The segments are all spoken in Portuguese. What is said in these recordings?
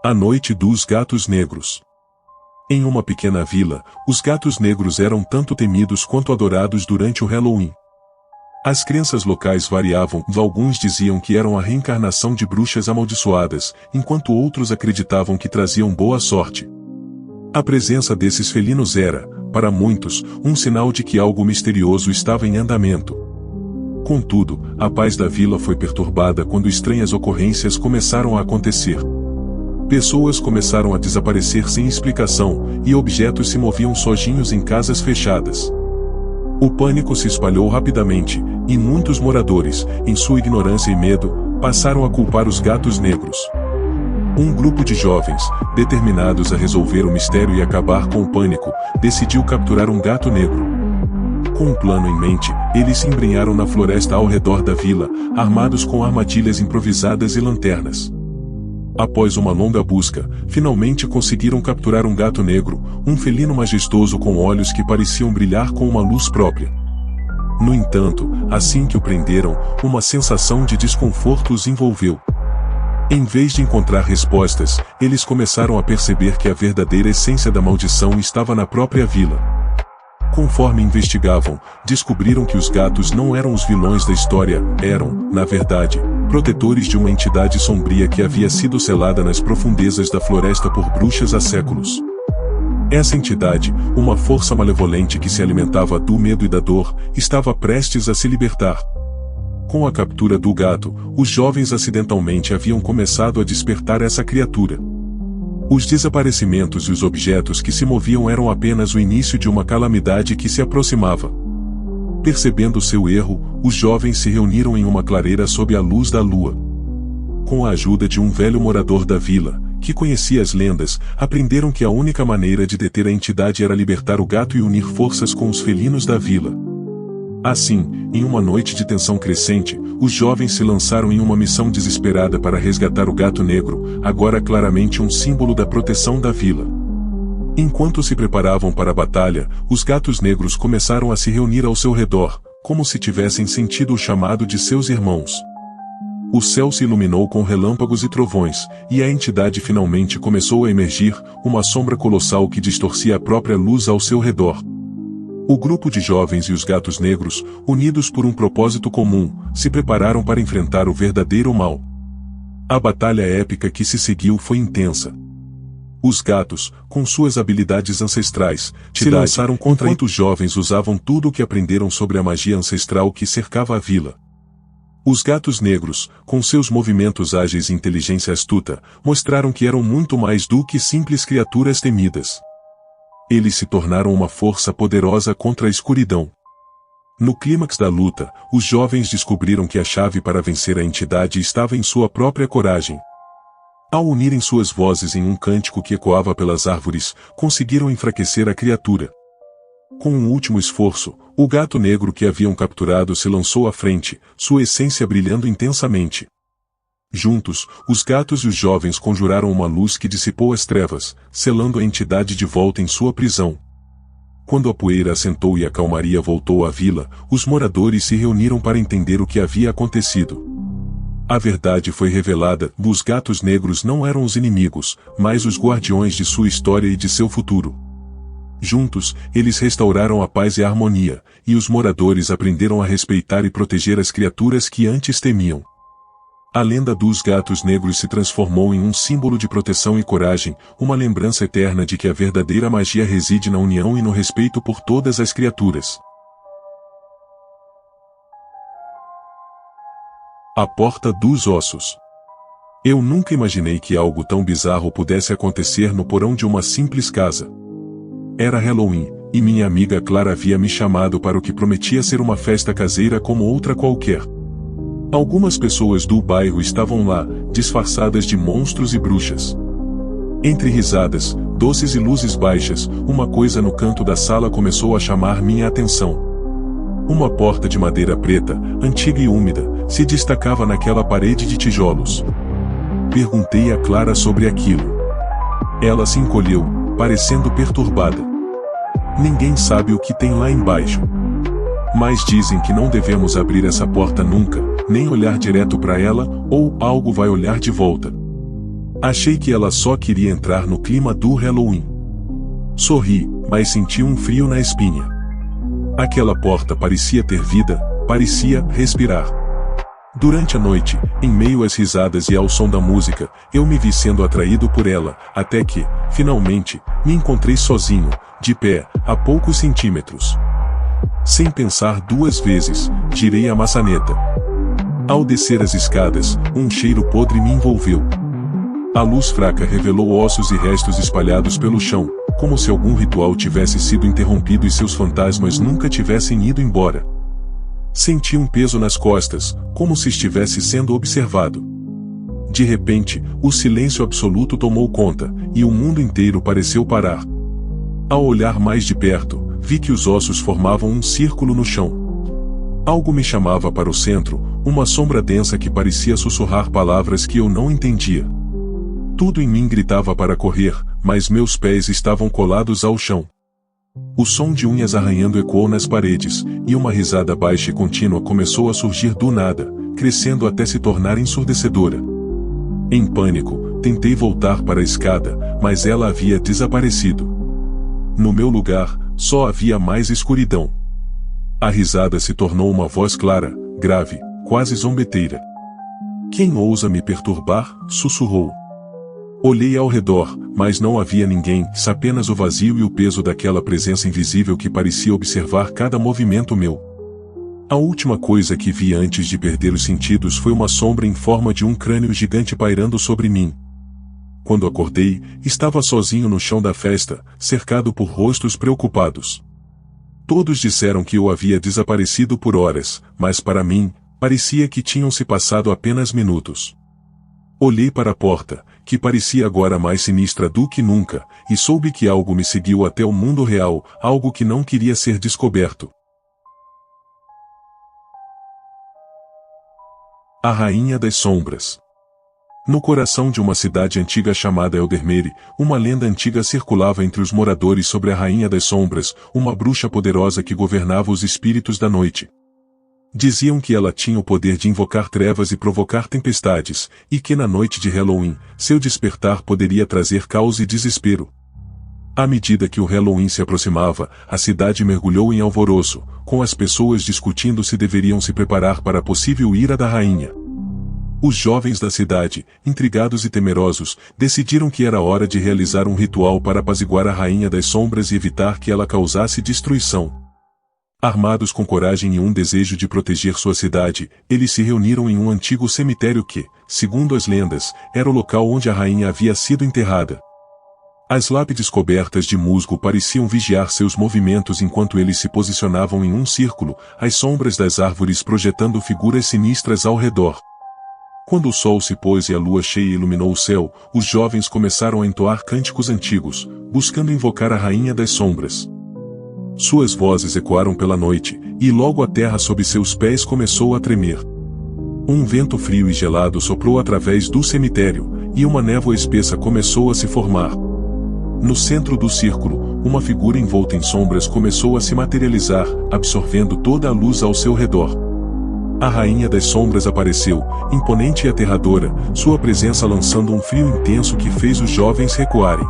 A Noite dos Gatos Negros. Em uma pequena vila, os gatos negros eram tanto temidos quanto adorados durante o Halloween. As crenças locais variavam, alguns diziam que eram a reencarnação de bruxas amaldiçoadas, enquanto outros acreditavam que traziam boa sorte. A presença desses felinos era, para muitos, um sinal de que algo misterioso estava em andamento. Contudo, a paz da vila foi perturbada quando estranhas ocorrências começaram a acontecer. Pessoas começaram a desaparecer sem explicação, e objetos se moviam sozinhos em casas fechadas. O pânico se espalhou rapidamente, e muitos moradores, em sua ignorância e medo, passaram a culpar os gatos negros. Um grupo de jovens, determinados a resolver o mistério e acabar com o pânico, decidiu capturar um gato negro. Com um plano em mente, eles se embrenharam na floresta ao redor da vila, armados com armadilhas improvisadas e lanternas. Após uma longa busca, finalmente conseguiram capturar um gato negro, um felino majestoso com olhos que pareciam brilhar com uma luz própria. No entanto, assim que o prenderam, uma sensação de desconforto os envolveu. Em vez de encontrar respostas, eles começaram a perceber que a verdadeira essência da maldição estava na própria vila. Conforme investigavam, descobriram que os gatos não eram os vilões da história, eram, na verdade, protetores de uma entidade sombria que havia sido selada nas profundezas da floresta por bruxas há séculos. Essa entidade, uma força malevolente que se alimentava do medo e da dor, estava prestes a se libertar. Com a captura do gato, os jovens acidentalmente haviam começado a despertar essa criatura. Os desaparecimentos e os objetos que se moviam eram apenas o início de uma calamidade que se aproximava. Percebendo seu erro, os jovens se reuniram em uma clareira sob a luz da lua. Com a ajuda de um velho morador da vila, que conhecia as lendas, aprenderam que a única maneira de deter a entidade era libertar o gato e unir forças com os felinos da vila. Assim, em uma noite de tensão crescente, os jovens se lançaram em uma missão desesperada para resgatar o gato negro, agora claramente um símbolo da proteção da vila. Enquanto se preparavam para a batalha, os gatos negros começaram a se reunir ao seu redor, como se tivessem sentido o chamado de seus irmãos. O céu se iluminou com relâmpagos e trovões, e a entidade finalmente começou a emergir, uma sombra colossal que distorcia a própria luz ao seu redor. O grupo de jovens e os gatos negros, unidos por um propósito comum, se prepararam para enfrentar o verdadeiro mal. A batalha épica que se seguiu foi intensa. Os gatos, com suas habilidades ancestrais, se lançaram enquanto os jovens usavam tudo o que aprenderam sobre a magia ancestral que cercava a vila. Os gatos negros, com seus movimentos ágeis e inteligência astuta, mostraram que eram muito mais do que simples criaturas temidas. Eles se tornaram uma força poderosa contra a escuridão. No clímax da luta, os jovens descobriram que a chave para vencer a entidade estava em sua própria coragem. Ao unirem suas vozes em um cântico que ecoava pelas árvores, conseguiram enfraquecer a criatura. Com um último esforço, o gato negro que haviam capturado se lançou à frente, sua essência brilhando intensamente. Juntos, os gatos e os jovens conjuraram uma luz que dissipou as trevas, selando a entidade de volta em sua prisão. Quando a poeira assentou e a calmaria voltou à vila, os moradores se reuniram para entender o que havia acontecido. A verdade foi revelada: os gatos negros não eram os inimigos, mas os guardiões de sua história e de seu futuro. Juntos, eles restauraram a paz e a harmonia, e os moradores aprenderam a respeitar e proteger as criaturas que antes temiam. A lenda dos gatos negros se transformou em um símbolo de proteção e coragem, uma lembrança eterna de que a verdadeira magia reside na união e no respeito por todas as criaturas. A Porta dos Ossos. Eu nunca imaginei que algo tão bizarro pudesse acontecer no porão de uma simples casa. Era Halloween, e minha amiga Clara havia me chamado para o que prometia ser uma festa caseira como outra qualquer. Algumas pessoas do bairro estavam lá, disfarçadas de monstros e bruxas. Entre risadas, doces e luzes baixas, uma coisa no canto da sala começou a chamar minha atenção. Uma porta de madeira preta, antiga e úmida, se destacava naquela parede de tijolos. Perguntei a Clara sobre aquilo. Ela se encolheu, parecendo perturbada. Ninguém sabe o que tem lá embaixo. Mas dizem que não devemos abrir essa porta nunca, nem olhar direto para ela, ou algo vai olhar de volta. Achei que ela só queria entrar no clima do Halloween. Sorri, mas senti um frio na espinha. Aquela porta parecia ter vida, parecia respirar. Durante a noite, em meio às risadas e ao som da música, eu me vi sendo atraído por ela, até que, finalmente, me encontrei sozinho, de pé, a poucos centímetros. Sem pensar duas vezes, girei a maçaneta. Ao descer as escadas, um cheiro podre me envolveu. A luz fraca revelou ossos e restos espalhados pelo chão, como se algum ritual tivesse sido interrompido e seus fantasmas nunca tivessem ido embora. Senti um peso nas costas, como se estivesse sendo observado. De repente, o silêncio absoluto tomou conta, e o mundo inteiro pareceu parar. Ao olhar mais de perto, vi que os ossos formavam um círculo no chão. Algo me chamava para o centro, uma sombra densa que parecia sussurrar palavras que eu não entendia. Tudo em mim gritava para correr, mas meus pés estavam colados ao chão. O som de unhas arranhando ecoou nas paredes, e uma risada baixa e contínua começou a surgir do nada, crescendo até se tornar ensurdecedora. Em pânico, tentei voltar para a escada, mas ela havia desaparecido. No meu lugar, só havia mais escuridão. A risada se tornou uma voz clara, grave, quase zombeteira. "Quem ousa me perturbar?" sussurrou. Olhei ao redor, mas não havia ninguém, apenas o vazio e o peso daquela presença invisível que parecia observar cada movimento meu. A última coisa que vi antes de perder os sentidos foi uma sombra em forma de um crânio gigante pairando sobre mim. Quando acordei, estava sozinho no chão da festa, cercado por rostos preocupados. Todos disseram que eu havia desaparecido por horas, mas para mim, parecia que tinham se passado apenas minutos. Olhei para a porta, que parecia agora mais sinistra do que nunca, e soube que algo me seguiu até o mundo real, algo que não queria ser descoberto. A Rainha das Sombras. No coração de uma cidade antiga chamada Eldermere, uma lenda antiga circulava entre os moradores sobre a Rainha das Sombras, uma bruxa poderosa que governava os espíritos da noite. Diziam que ela tinha o poder de invocar trevas e provocar tempestades, e que na noite de Halloween, seu despertar poderia trazer caos e desespero. À medida que o Halloween se aproximava, a cidade mergulhou em alvoroço, com as pessoas discutindo se deveriam se preparar para a possível ira da rainha. Os jovens da cidade, intrigados e temerosos, decidiram que era hora de realizar um ritual para apaziguar a Rainha das Sombras e evitar que ela causasse destruição. Armados com coragem e um desejo de proteger sua cidade, eles se reuniram em um antigo cemitério que, segundo as lendas, era o local onde a rainha havia sido enterrada. As lápides cobertas de musgo pareciam vigiar seus movimentos enquanto eles se posicionavam em um círculo, as sombras das árvores projetando figuras sinistras ao redor. Quando o sol se pôs e a lua cheia iluminou o céu, os jovens começaram a entoar cânticos antigos, buscando invocar a Rainha das Sombras. Suas vozes ecoaram pela noite, e logo a terra sob seus pés começou a tremer. Um vento frio e gelado soprou através do cemitério, e uma névoa espessa começou a se formar. No centro do círculo, uma figura envolta em sombras começou a se materializar, absorvendo toda a luz ao seu redor. A Rainha das Sombras apareceu, imponente e aterradora, sua presença lançando um frio intenso que fez os jovens recuarem.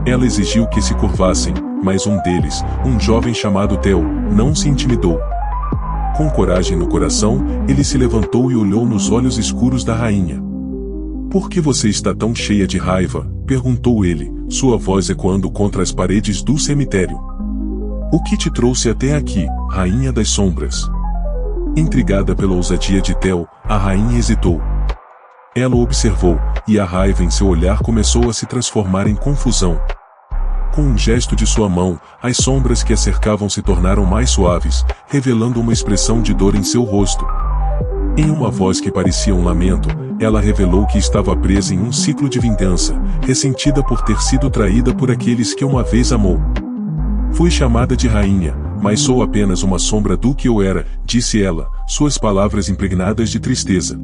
Ela exigiu que se curvassem, mas um deles, um jovem chamado Theo, não se intimidou. Com coragem no coração, ele se levantou e olhou nos olhos escuros da rainha. "Por que você está tão cheia de raiva?" perguntou ele, sua voz ecoando contra as paredes do cemitério. "O que te trouxe até aqui, Rainha das Sombras?" Intrigada pela ousadia de Theo, a rainha hesitou. Ela o observou, e a raiva em seu olhar começou a se transformar em confusão. Com um gesto de sua mão, as sombras que a cercavam se tornaram mais suaves, revelando uma expressão de dor em seu rosto. Em uma voz que parecia um lamento, ela revelou que estava presa em um ciclo de vingança, ressentida por ter sido traída por aqueles que uma vez amou. "Fui chamada de rainha, mas sou apenas uma sombra do que eu era", disse ela, suas palavras impregnadas de tristeza.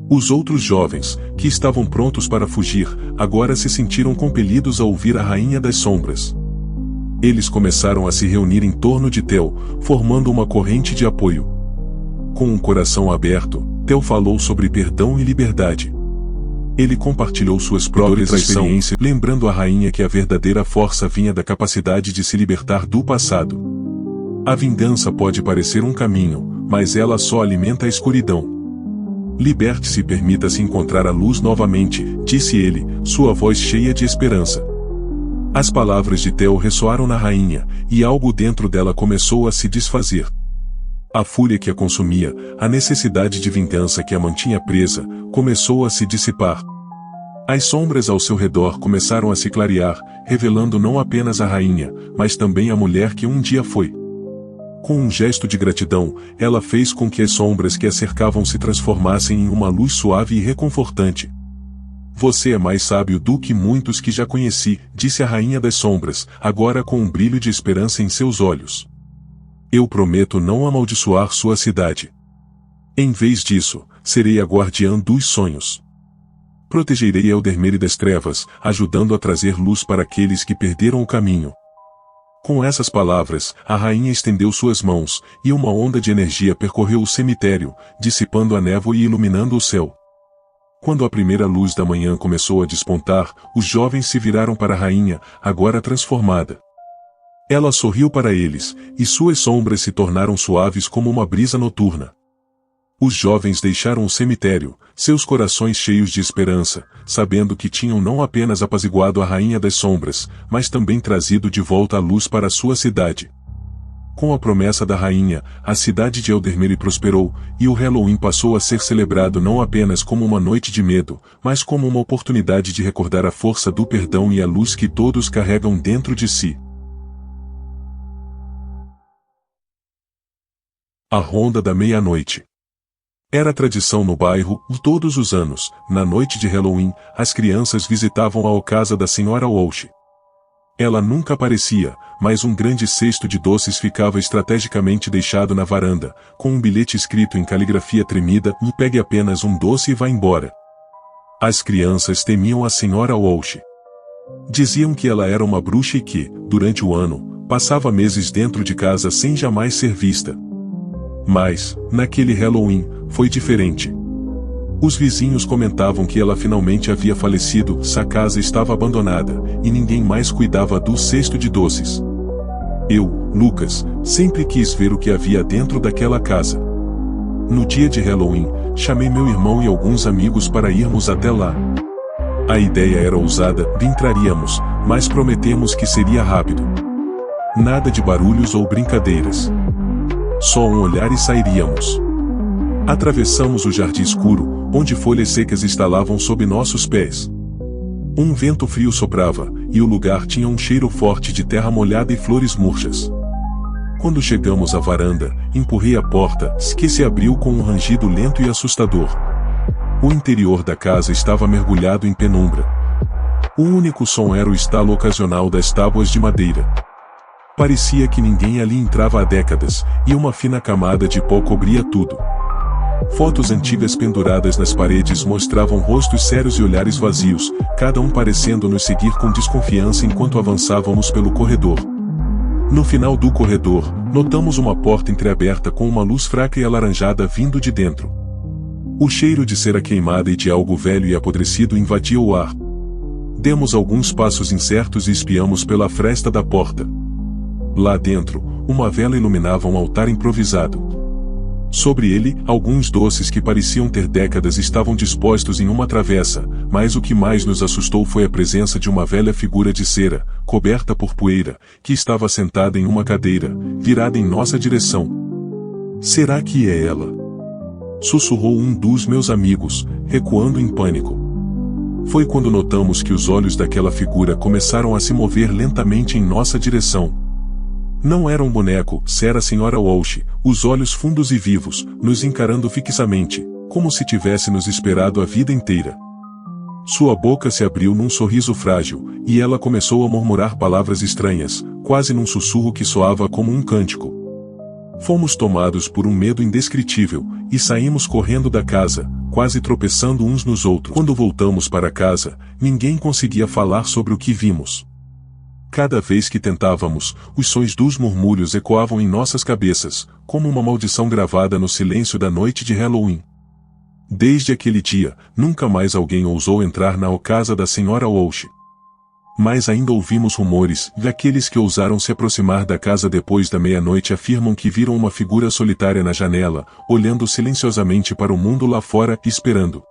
Os outros jovens, que estavam prontos para fugir, agora se sentiram compelidos a ouvir a Rainha das Sombras. Eles começaram a se reunir em torno de Theo, formando uma corrente de apoio. Com um coração aberto, Theo falou sobre perdão e liberdade. Ele compartilhou suas próprias experiências, lembrando a rainha que a verdadeira força vinha da capacidade de se libertar do passado. A vingança pode parecer um caminho, mas ela só alimenta a escuridão. Liberte-se e permita-se encontrar a luz novamente, disse ele, sua voz cheia de esperança. As palavras de Theo ressoaram na rainha, e algo dentro dela começou a se desfazer. A fúria que a consumia, a necessidade de vingança que a mantinha presa, começou a se dissipar. As sombras ao seu redor começaram a se clarear, revelando não apenas a rainha, mas também a mulher que um dia foi. Com um gesto de gratidão, ela fez com que as sombras que a cercavam se transformassem em uma luz suave e reconfortante. Você é mais sábio do que muitos que já conheci, disse a rainha das sombras, agora com um brilho de esperança em seus olhos. Eu prometo não amaldiçoar sua cidade. Em vez disso, serei a guardiã dos sonhos. Protegerei Eldermere das trevas, ajudando a trazer luz para aqueles que perderam o caminho. Com essas palavras, a rainha estendeu suas mãos, e uma onda de energia percorreu o cemitério, dissipando a névoa e iluminando o céu. Quando a primeira luz da manhã começou a despontar, os jovens se viraram para a rainha, agora transformada. Ela sorriu para eles, e suas sombras se tornaram suaves como uma brisa noturna. Os jovens deixaram o cemitério, seus corações cheios de esperança, sabendo que tinham não apenas apaziguado a rainha das sombras, mas também trazido de volta a luz para a sua cidade. Com a promessa da rainha, a cidade de Eldermere prosperou, e o Halloween passou a ser celebrado não apenas como uma noite de medo, mas como uma oportunidade de recordar a força do perdão e a luz que todos carregam dentro de si. A Ronda da Meia-Noite. Era tradição no bairro, todos os anos, na noite de Halloween, as crianças visitavam a casa da Senhora Walsh. Ela nunca aparecia, mas um grande cesto de doces ficava estrategicamente deixado na varanda, com um bilhete escrito em caligrafia tremida, pegue apenas um doce e vá embora. As crianças temiam a Senhora Walsh. Diziam que ela era uma bruxa e que, durante o ano, passava meses dentro de casa sem jamais ser vista. Mas, naquele Halloween, foi diferente. Os vizinhos comentavam que ela finalmente havia falecido, a casa estava abandonada, e ninguém mais cuidava do cesto de doces. Eu, Lucas, sempre quis ver o que havia dentro daquela casa. No dia de Halloween, chamei meu irmão e alguns amigos para irmos até lá. A ideia era ousada, entraríamos, mas prometemos que seria rápido. Nada de barulhos ou brincadeiras. Só um olhar e sairíamos. Atravessamos o jardim escuro, onde folhas secas estalavam sob nossos pés. Um vento frio soprava, e o lugar tinha um cheiro forte de terra molhada e flores murchas. Quando chegamos à varanda, empurrei a porta, que se abriu com um rangido lento e assustador. O interior da casa estava mergulhado em penumbra. O único som era o estalo ocasional das tábuas de madeira. Parecia que ninguém ali entrava há décadas, e uma fina camada de pó cobria tudo. Fotos antigas penduradas nas paredes mostravam rostos sérios e olhares vazios, cada um parecendo nos seguir com desconfiança enquanto avançávamos pelo corredor. No final do corredor, notamos uma porta entreaberta com uma luz fraca e alaranjada vindo de dentro. O cheiro de cera queimada e de algo velho e apodrecido invadia o ar. Demos alguns passos incertos e espiamos pela fresta da porta. Lá dentro, uma vela iluminava um altar improvisado. Sobre ele, alguns doces que pareciam ter décadas estavam dispostos em uma travessa, mas o que mais nos assustou foi a presença de uma velha figura de cera, coberta por poeira, que estava sentada em uma cadeira, virada em nossa direção. Será que é ela? Sussurrou um dos meus amigos, recuando em pânico. Foi quando notamos que os olhos daquela figura começaram a se mover lentamente em nossa direção. Não era um boneco, era a Senhora Walsh, os olhos fundos e vivos, nos encarando fixamente, como se tivesse nos esperado a vida inteira. Sua boca se abriu num sorriso frágil, e ela começou a murmurar palavras estranhas, quase num sussurro que soava como um cântico. Fomos tomados por um medo indescritível, e saímos correndo da casa, quase tropeçando uns nos outros. Quando voltamos para casa, ninguém conseguia falar sobre o que vimos. Cada vez que tentávamos, os sons dos murmúrios ecoavam em nossas cabeças, como uma maldição gravada no silêncio da noite de Halloween. Desde aquele dia, nunca mais alguém ousou entrar na casa da senhora Walsh. Mas ainda ouvimos rumores, e aqueles que ousaram se aproximar da casa depois da meia-noite afirmam que viram uma figura solitária na janela, olhando silenciosamente para o mundo lá fora, esperando.